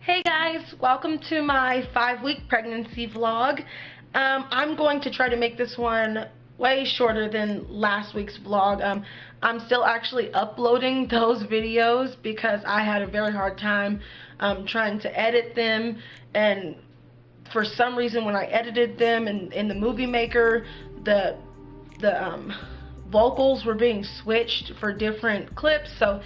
Hey guys, welcome to my 5-week pregnancy vlog. I'm going to try to make this one way shorter than last week's vlog. I'm still actually uploading those videos because I had a very hard time trying to edit them, and for some reason when I edited them in the movie maker, the vocals were being switched for different clips, so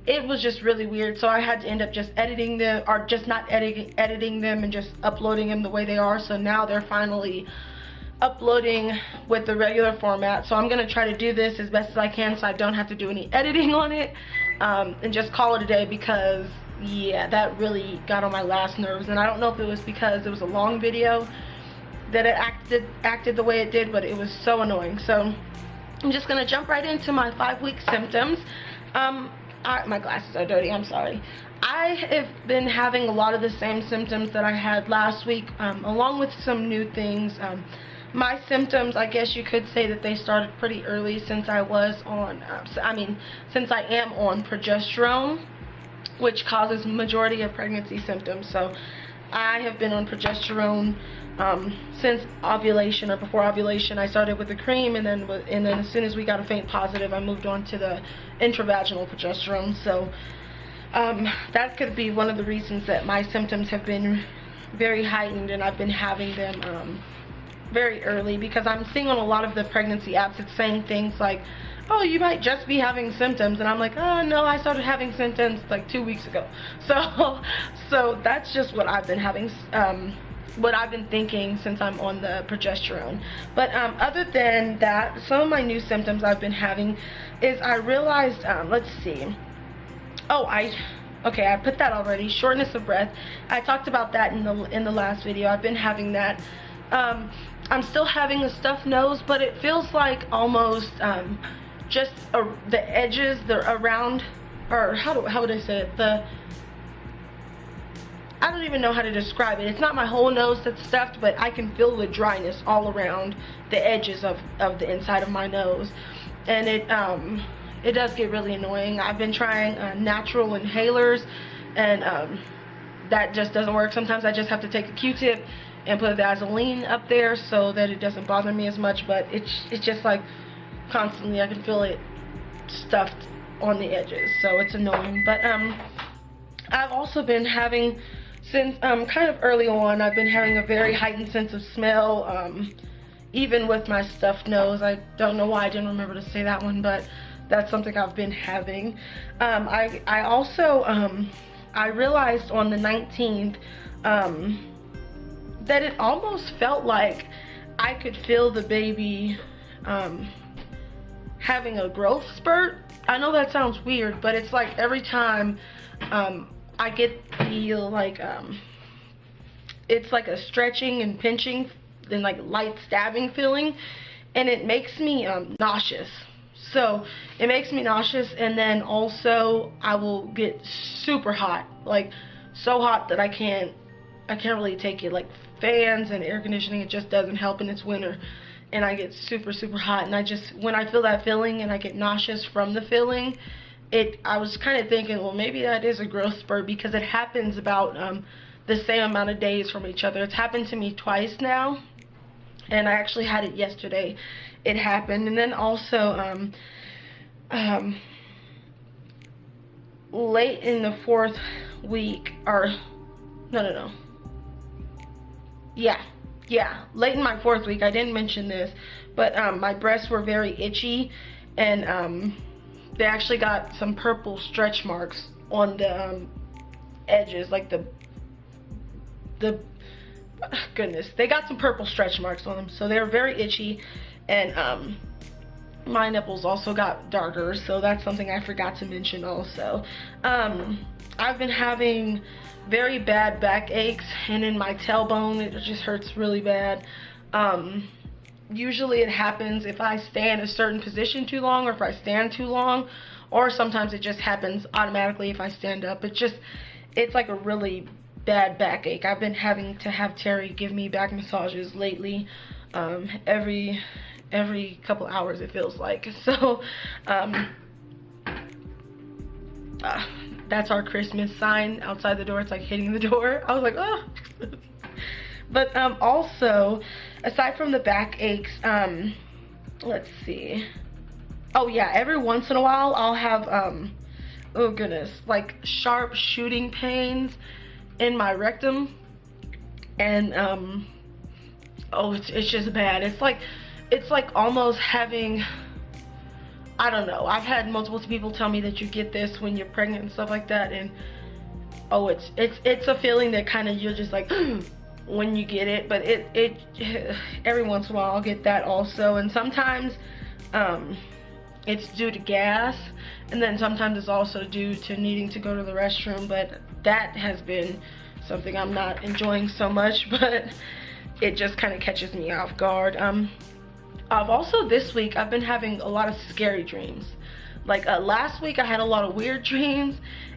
it was just really weird. So I had to end up just editing them, or just not editing them and just uploading them the way they are. So now they're finally uploading with the regular format. So I'm gonna try to do this as best as I can so I don't have to do any editing on it, and just call it a day, because yeah, that really got on my last nerves. And I don't know if it was because it was a long video that it acted the way it did, but it was so annoying. So I'm just gonna jump right into my 5-week symptoms. My glasses are dirty, I'm sorry. I have been having a lot of the same symptoms that I had last week, along with some new things. My symptoms, I guess you could say that they started pretty early, since I was on, since I am on progesterone, which causes majority of pregnancy symptoms. So I have been on progesterone since ovulation, or before ovulation. I started with the cream, and then as soon as we got a faint positive, I moved on to the intravaginal progesterone. So that could be one of the reasons that my symptoms have been very heightened, and I've been having them very early, because I'm seeing on a lot of the pregnancy apps it's saying things like, oh, you might just be having symptoms, and I'm like, oh no, I started having symptoms like 2 weeks ago. So that's just what I've been having, what I've been thinking since I'm on the progesterone. But other than that, some of my new symptoms I've been having is, I realized, let's see, okay, I put that already, shortness of breath. I talked about that in the last video. I've been having that. I'm still having a stuffed nose, but it feels like almost just the edges, the around, or how would I say it, I don't even know how to describe it. It's not my whole nose that's stuffed, but I can feel the dryness all around the edges of the inside of my nose, and it does get really annoying. I've been trying natural inhalers, and that just doesn't work. Sometimes I just have to take a Q-tip and put Vaseline up there so that it doesn't bother me as much, but it's just like constantly I can feel it stuffed on the edges, so it's annoying. But I've also been having, since kind of early on, I've been having a very heightened sense of smell, even with my stuffed nose. I don't know why I didn't remember to say that one, but that's something I've been having. I also I realized on the 19th that it almost felt like I could feel the baby having a growth spurt. I know that sounds weird, but it's like every time I get the it's like a stretching and pinching and like light stabbing feeling, and it makes me nauseous. So it makes me nauseous, and then also I will get super hot, like so hot that I can't really take it. Like fans and air conditioning, it just doesn't help, and it's winter, and I get super hot, and when I feel that feeling and I get nauseous from the feeling, I was kind of thinking, well, maybe that is a growth spurt, because it happens about the same amount of days from each other. It's happened to me twice now, and I actually had it yesterday. It happened. And then also late in the 4th week, or no, yeah, late in my 4th week, I didn't mention this, but my breasts were very itchy, and they actually got some purple stretch marks on the edges, like goodness, they got some purple stretch marks on them, so they're very itchy. And my nipples also got darker, so that's something I forgot to mention also. I've been having very bad back aches, and in my tailbone it just hurts really bad. Usually it happens if I stay in a certain position too long, or if I stand too long, or sometimes it just happens automatically if I stand up. It's like a really bad backache. I've been having to have Terry give me back massages lately, every couple hours it feels like. So That's our Christmas sign outside the door. It's like hitting the door. I was like, oh. But also, aside from the back aches, let's see. Oh yeah, every once in a while I'll have oh goodness, like sharp shooting pains in my rectum, and oh, it's just bad. It's like almost having, I don't know. I've had multiple people tell me that you get this when you're pregnant and stuff like that, and oh, it's a feeling that kind of you're just like when you get it. But it every once in a while I'll get that also, and sometimes it's due to gas, and then sometimes it's also due to needing to go to the restroom. But that has been something I'm not enjoying so much, but it just kind of catches me off guard. I've also, this week, I've been having a lot of scary dreams. Like last week I had a lot of weird dreams,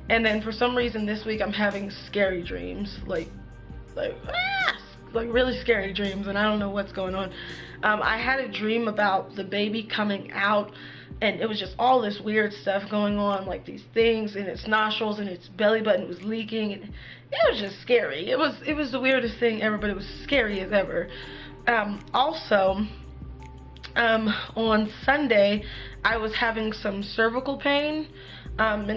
and then for some reason this week I'm having scary dreams, like really scary dreams, and I don't know what's going on. I had a dream about the baby coming out, and it was just all this weird stuff going on, like these things in its nostrils, and its belly button was leaking, and it was just scary. It was the weirdest thing ever, but it was scary as ever. Also, on Sunday I was having some cervical pain, and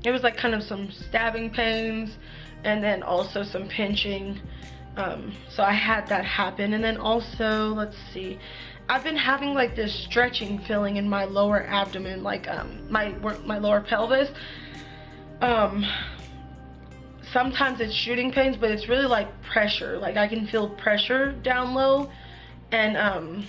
it was like kind of some stabbing pains, and then also some pinching. So I had that happen. And then also, let's see, I've been having like this stretching feeling in my lower abdomen, like my lower pelvis. Sometimes it's shooting pains, but it's really like pressure. Like I can feel pressure down low. And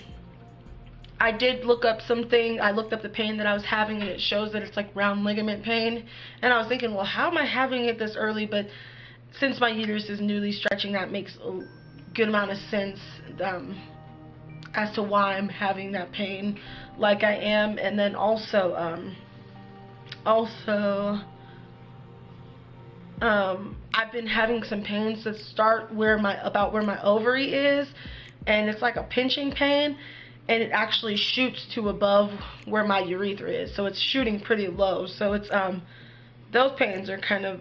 I did look up something. I looked up the pain that I was having, and it shows that it's like round ligament pain. And I was thinking, well, how am I having it this early? But since my uterus is newly stretching, that makes a good amount of sense as to why I'm having that pain like I am. And then also, I've been having some pains that start about where my ovary is, and it's like a pinching pain, and it actually shoots to above where my urethra is, so it's shooting pretty low. So it's those pains are kind of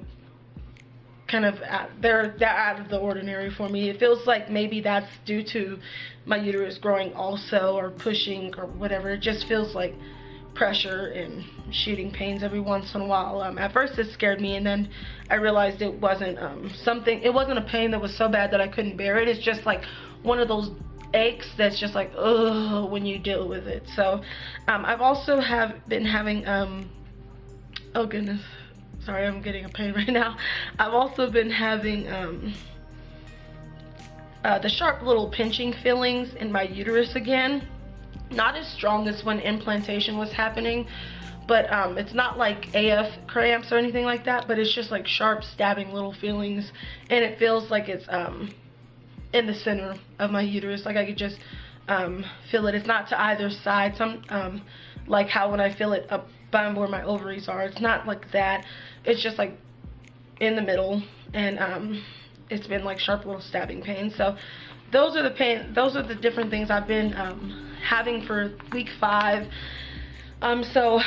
they're out of the ordinary for me. It feels like maybe that's due to my uterus growing also, or pushing, or whatever. It just feels like pressure and shooting pains every once in a while. At first it scared me, and then I realized it wasn't it wasn't a pain that was so bad that I couldn't bear it. It's just like one of those aches that's just like, ugh, when you deal with it. So I've also been having oh goodness, sorry, I'm getting a pain right now. I've also been having the sharp little pinching feelings in my uterus again. Not as strong as when implantation was happening, but it's not like AF cramps or anything like that, but it's just like sharp stabbing little feelings, and it feels like it's in the center of my uterus. Like I could just feel it. It's not to either side. Like how when I feel it up by where my ovaries are, it's not like that. It's just like in the middle, and it's been like sharp little stabbing pains. So those are the different things I've been having for week 5. So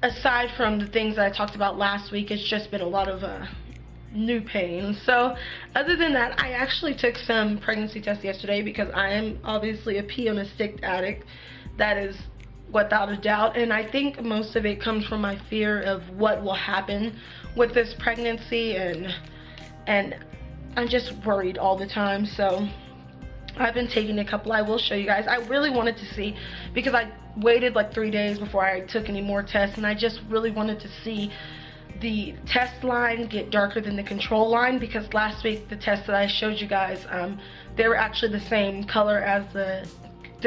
aside from the things that I talked about last week, it's just been a lot of new pain. So other than that, I actually took some pregnancy tests yesterday because I am obviously a pee on a stick addict. That is without a doubt, and I think most of it comes from my fear of what will happen with this pregnancy, and I'm just worried all the time. So I've been taking a couple. I will show you guys. I really wanted to see, because I waited like 3 days before I took any more tests, and I just really wanted to see the test line get darker than the control line, because last week the tests that I showed you guys, they were actually the same color as the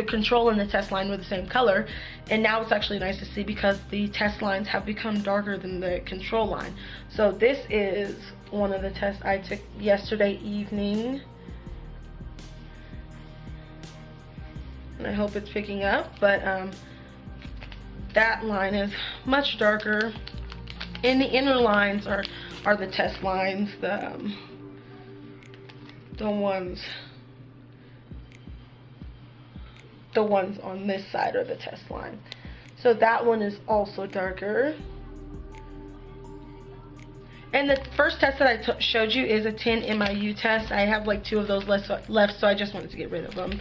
control and the test line were the same color, and now it's actually nice to see because the test lines have become darker than the control line. So this is one of the tests I took yesterday evening, and I hope it's picking up, but that line is much darker, and the inner lines are the test lines. The ones on this side are the test line. So that one is also darker. And the first test that I showed you is a 10 MIU test. I have like 2 of those left, so I just wanted to get rid of them.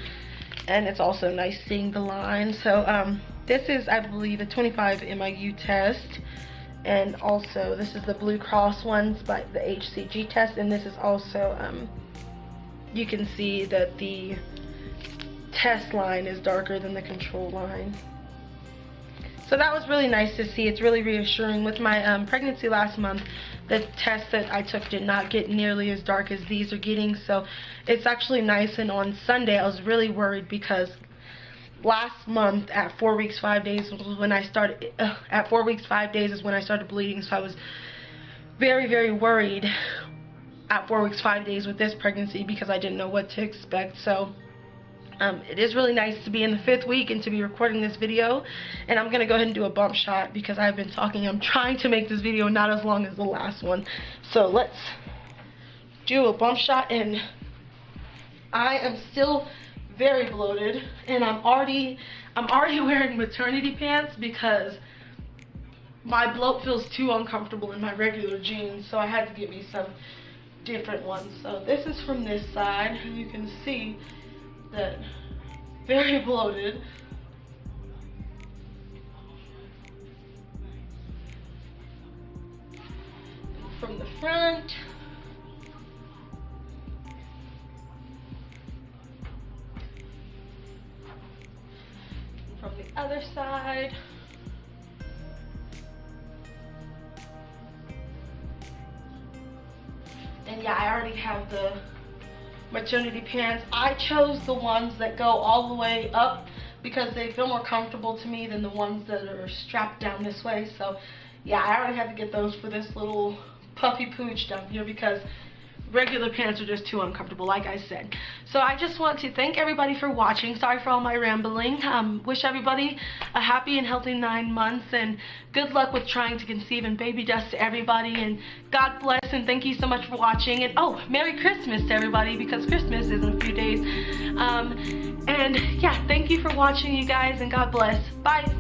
And it's also nice seeing the line. So this is, I believe, a 25 MIU test. And also this is the Blue Cross ones by the HCG test. And this is also, you can see that the test line is darker than the control line. So that was really nice to see. It's really reassuring. With my pregnancy last month, the test that I took did not get nearly as dark as these are getting. So it's actually nice. And on Sunday, I was really worried because last month at 4 weeks 5 days was when I started. At 4 weeks 5 days is when I started bleeding. So I was very, very worried at 4 weeks 5 days with this pregnancy because I didn't know what to expect. So it is really nice to be in the 5th week and to be recording this video. And I'm going to go ahead and do a bump shot because I've been talking. I'm trying to make this video not as long as the last one. So let's do a bump shot. And I am still very bloated. And I'm already wearing maternity pants because my bloat feels too uncomfortable in my regular jeans. So I had to get me some different ones. So this is from this side. And you can see that very bloated. From the front. From the other side. And yeah, I already have the maternity pants. I chose the ones that go all the way up because they feel more comfortable to me than the ones that are strapped down this way. So yeah, I already had to get those for this little puffy pooch down here because regular pants are just too uncomfortable, like I said. So I just want to thank everybody for watching. Sorry for all my rambling. Wish everybody a happy and healthy 9 months, and good luck with trying to conceive, and baby dust to everybody, and God bless, and thank you so much for watching. And oh, Merry Christmas to everybody, because Christmas is in a few days. And yeah, thank you for watching, you guys, and God bless. Bye.